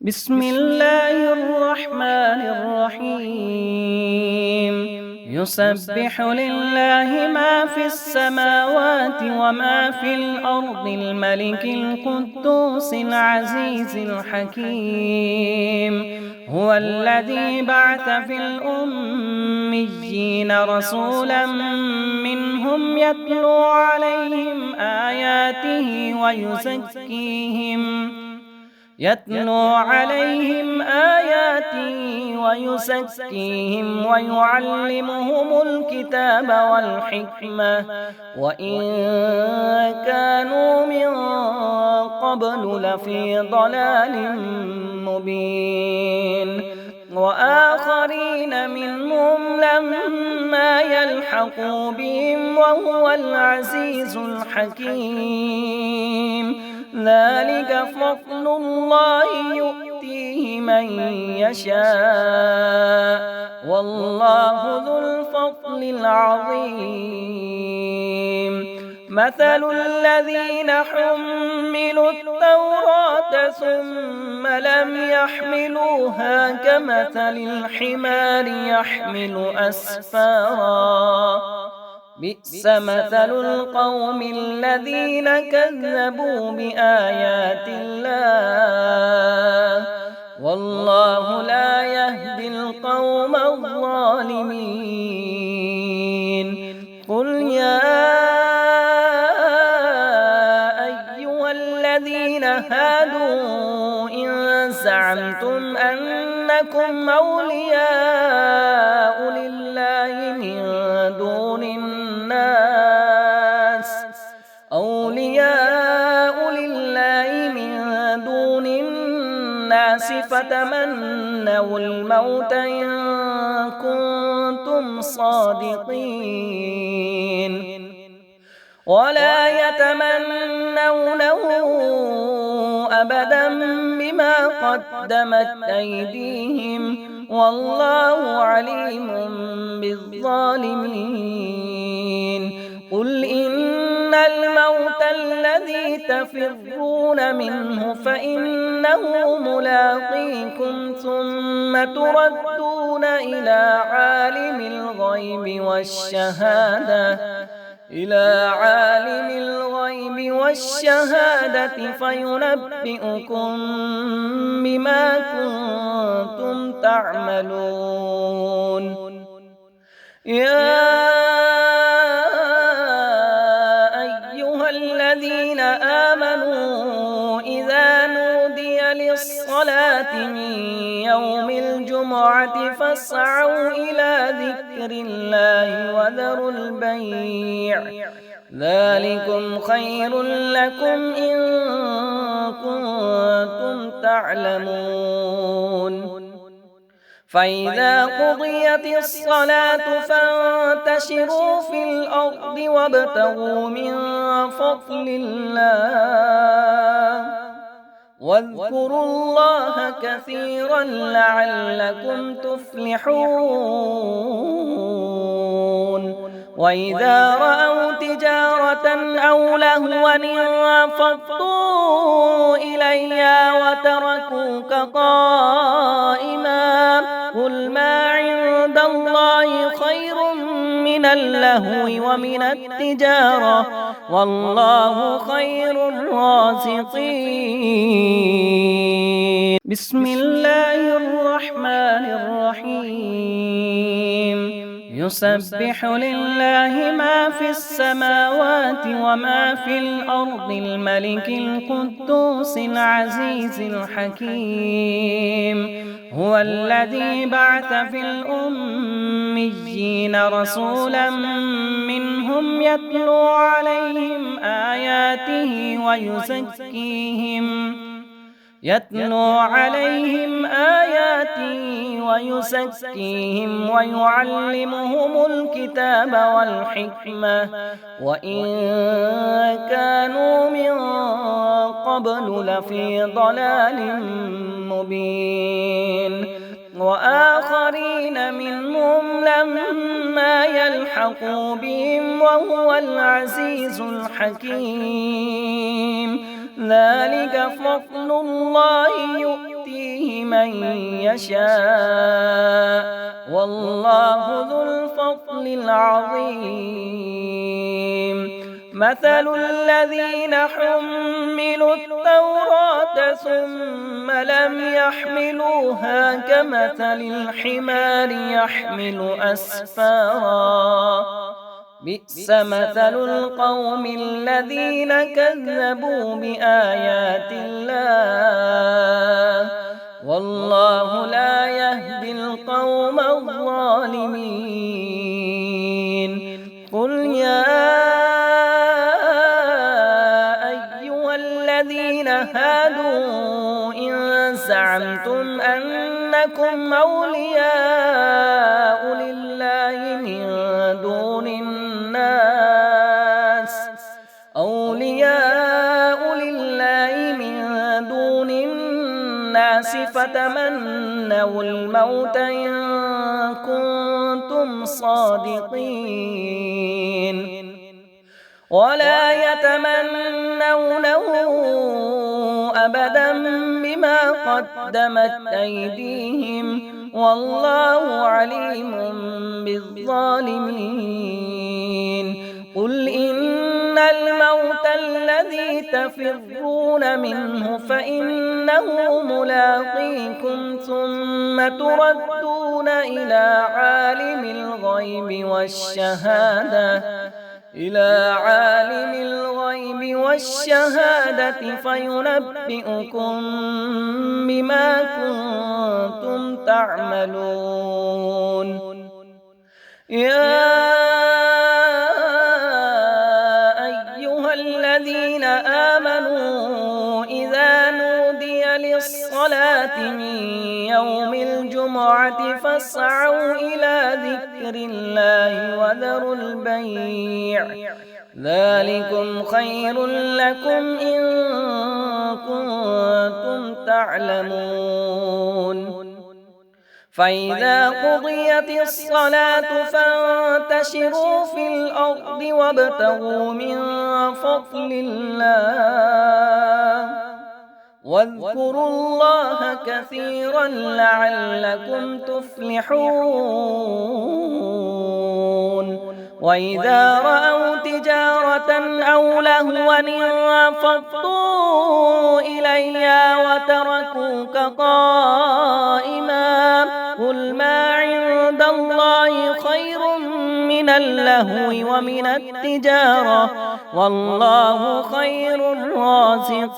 بسم الله الرحمن الرحيم يسبح لله ما في السماوات وما في الأرض الملك القدوس العزيز الحكيم هو الذي بعث في الأميين رسولا منهم يتلو عليهم آياته ويزكيهم ويعلمهم الكتاب والحكمة وإن كانوا من قبل لفي ضلال مبين وآخرين منهم لما يلحقوا بهم وهو العزيز الحكيم ذلك فضل الله يؤتيه من يشاء والله ذو الفضل العظيم مثل الذين حملوا التوراة ثم لم يحملوها كمثل الحمار يحمل أسفارا بئس مثل القوم الذين كذبوا بآيات الله والله لا يهدي القوم الظالمين قل يا أيها الذين هادوا إن زعمتم أنكم أولياء لله من دون الناس فتمنوا الموت إن كنتم صادقين ولا يتمنونه أبدا بما قدمت أيديهم والله عليم بالظالمين قل إن الموت الذي تفرون منه فإنه ملاقيكم ثم تردون إلى عالم الغيب والشهادة فينبئكم بما كنتم تعملون يا أيها الذين آمنوا إذا نودي للصلاة من يوم الجمعة فاسعوا إلى ذكر الله وذروا البيع ذلكم خير لكم إن كنتم تعلمون فإذا قضيت الصلاة فانتشروا في الأرض وابتغوا من فضل الله واذكروا الله كثيرا لعلكم تفلحون وإذا رأوا تجارة أو لهوا انفضوا إليها وتركوك قائما قل ما عند الله خير من اللهو ومن التجارة والله خير الرازقين بسم الله الرحمن الرحيم يسبح لله ما في السماوات وما في الأرض الملك القدوس العزيز الحكيم هو الذي بعث في الأميين رسولا منهم يتلو عليهم آياته ويزكيهم ويعلمهم الكتاب والحكمة وإن كانوا من قبل لفي ضلال مبين وآخرين منهم لما يلحقوا بهم وهو العزيز الحكيم ذلك فضل الله يؤتيه من يشاء والله ذو الفضل العظيم مثل الذين حملوا التوراة ثم لم يحملوها كمثل الحمار يحمل أسفارا بئس مثل القوم الذين كذبوا بآيات الله والله لا يهدي القوم الظالمين قل يا أيها الذين هادوا إن زعمتم أنكم أولياء لله من دون الناس فتمنوا الموت إن كنتم صادقين ولا يتمنونه أبدا بما قدمت أيديهم والله عليم بالظالمين قل إن الموت الذي تفرون منه فإنه ملاقيكم ثم تردون إلى عالم الغيب والشهادة فينبئكم بما كنتم تعملون يا أيها الذين آمنوا إذا نودي للصلاة من يوم الجمعة فاسعوا إلى ذكر الله وذروا البيع ذلكم خير لكم إن كنتم تعلمون فإذا قضيت الصلاة فانتشروا في الأرض وابتغوا من فضل الله واذكروا الله كثيرا لعلكم تفلحون وإذا رأوا تجارة أو لهوا انفضوا إليها وتركوك قائما قل ما عند الله خير من اللهو ومن التجارة والله خير الرازقين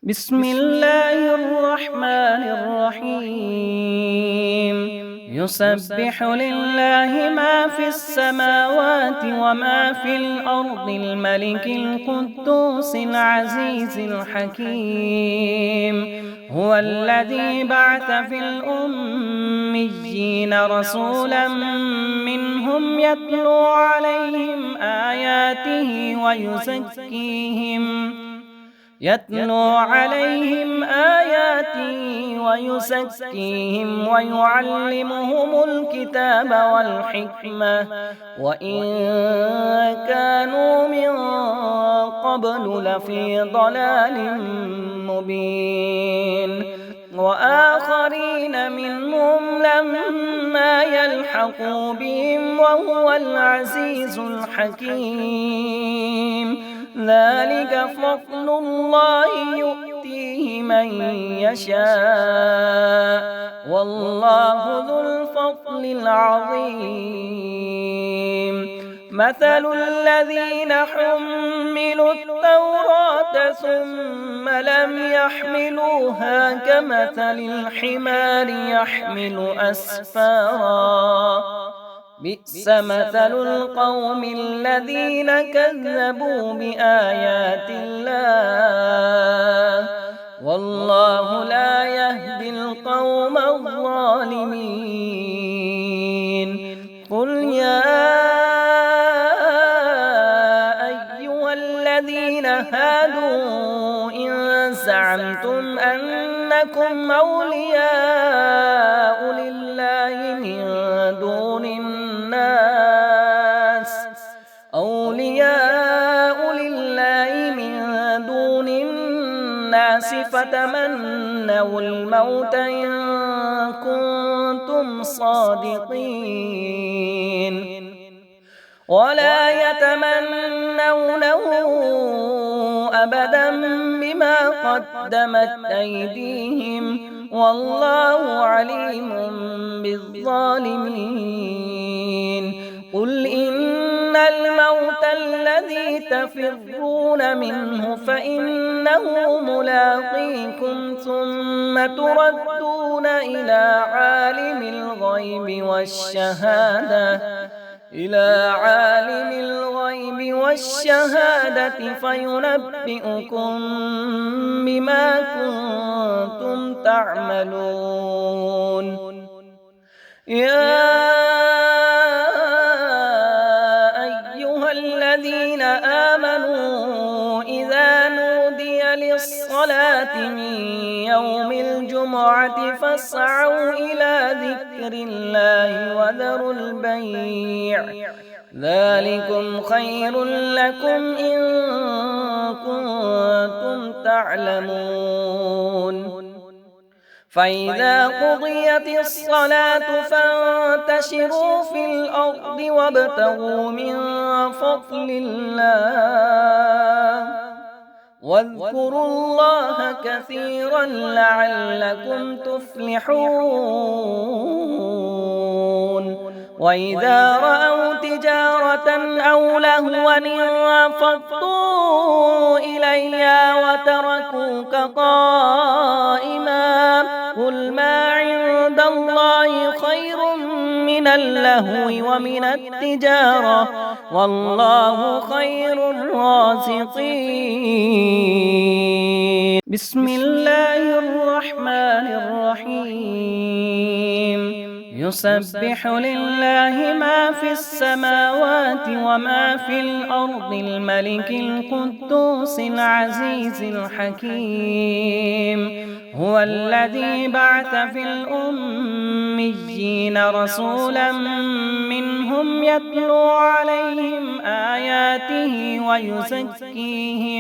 بسم الله الرحمن الرحيم يسبح لله ما في السماوات وما في الأرض الملك القدوس العزيز الحكيم هو الذي بعث في الأميين رسولا منهم يتلو عليهم آياته ويزكيهم ويعلمهم الكتاب والحكمة وإن كانوا من قبل لفي ضلال مبين وآخرين منهم لما يلحقوا بهم وهو العزيز الحكيم ذلك فضل الله يؤتيه من يشاء والله ذو الفضل العظيم مثل الذين حملوا التوراة ثم لم يحملوها كمثل الحمار يحمل أسفارا بئس مثل القوم الذين كذبوا بآيات الله والله لا يهدي القوم الظالمين قل يا أيها الذين هادوا إن زعمتم أنكم أولياء لله من دون الناس فتمنوا الموت إن كنتم صادقين ولا يتمنونه أبدا بما قدمت أيديهم والله عليم بالظالمين قل إن الموت الذي تفرون منه فإنه ملاقيكم ثم تردون إلى عالم الغيب والشهادة فينبئكم بما كنتم تعملون يا أيها الذين آمنوا إذا نودي للصلاة من يوم الجمعة فاسعوا إلى ذكر الله وذروا البيع ذلكم خير لكم إن كنتم تعلمون فإذا قضيت الصلاة فانتشروا في الأرض وابتغوا من فضل الله واذكروا الله كثيرا لعلكم تفلحون وإذا رأوا تجارة أو لهوا انفضوا إليها وتركوك قائما قل ما عند الله خير من اللهو ومن التجارة والله خير الرازقين بسم الله الرحمن الرحيم يسبح لله ما في السماوات وما في الأرض الملك القدوس العزيز الحكيم هو الذي بعث في الأميين رسولا منهم يتلو عليهم آياته ويزكيهم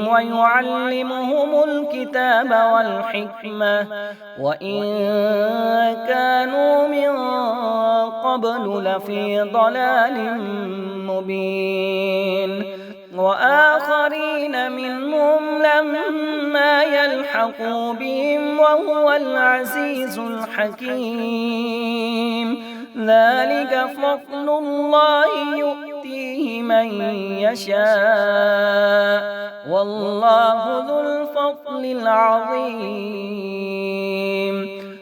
ويعلمهم الكتاب والحكمة وإن كانوا من قبل لفي ضلال مبين وآخرين منهم لما يلحقوا بهم وهو العزيز الحكيم ذلك فضل الله يؤتيه من يشاء والله ذو الفضل العظيم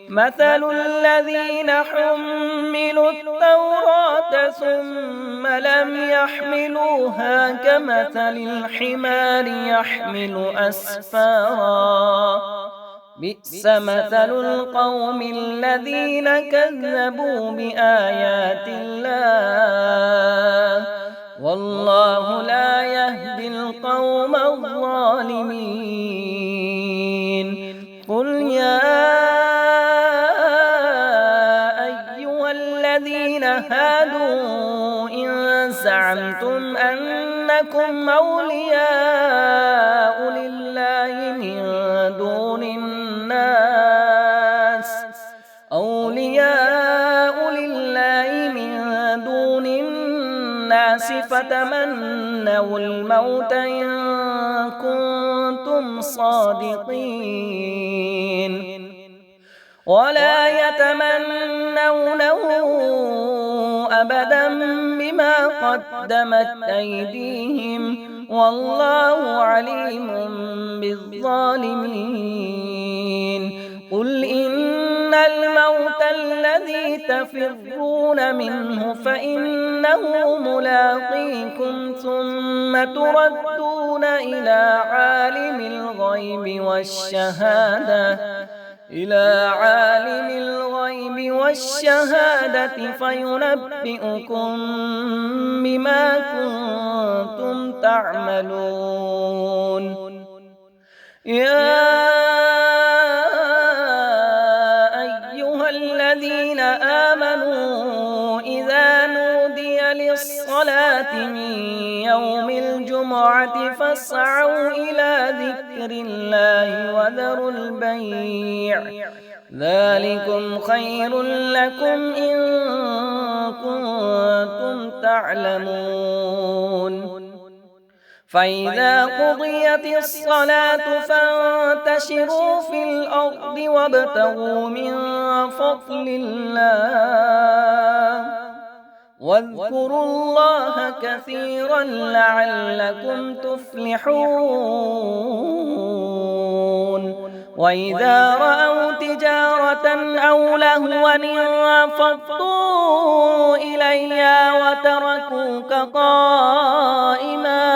مثل الذين حملوا التوراة ثم لم يحملوها كمثل الحمار يحمل أسفارا بئس مثل القوم الذين كذبوا بآيات الله والله لا يهدي القوم الظالمين قل يا أيها الذين هادوا إن زعمتم أنكم أولياء لله من دون الناس فتمنوا الموت إن كنتم صادقين ولا يتمنونه أبدا بما قدمت أيديهم والله عليم بالظالمين قل إن الموت الذي تفرون منه فإنه ملاقيكم ثم تردون إلى عالم الغيب والشهادة فينبئكم بما كنتم تعملون يا أيها الذين آمنوا إذا نودي للصلاة الصلاة من يوم الجمعة فاسعوا إلى ذكر الله وذروا البيع ذلكم خير لكم إن كنتم تعلمون فإذا قضيت الصلاة فانتشروا في الأرض وابتغوا من فضل الله واذكروا الله كثيرا لعلكم تفلحون وإذا رأوا تجارة أو لهوا انفضوا إليها وتركوك قائما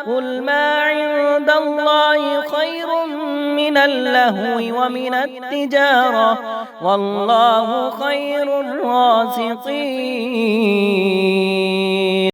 قل ما عند الله خير من اللهو ومن التجارة والله خير الرازقين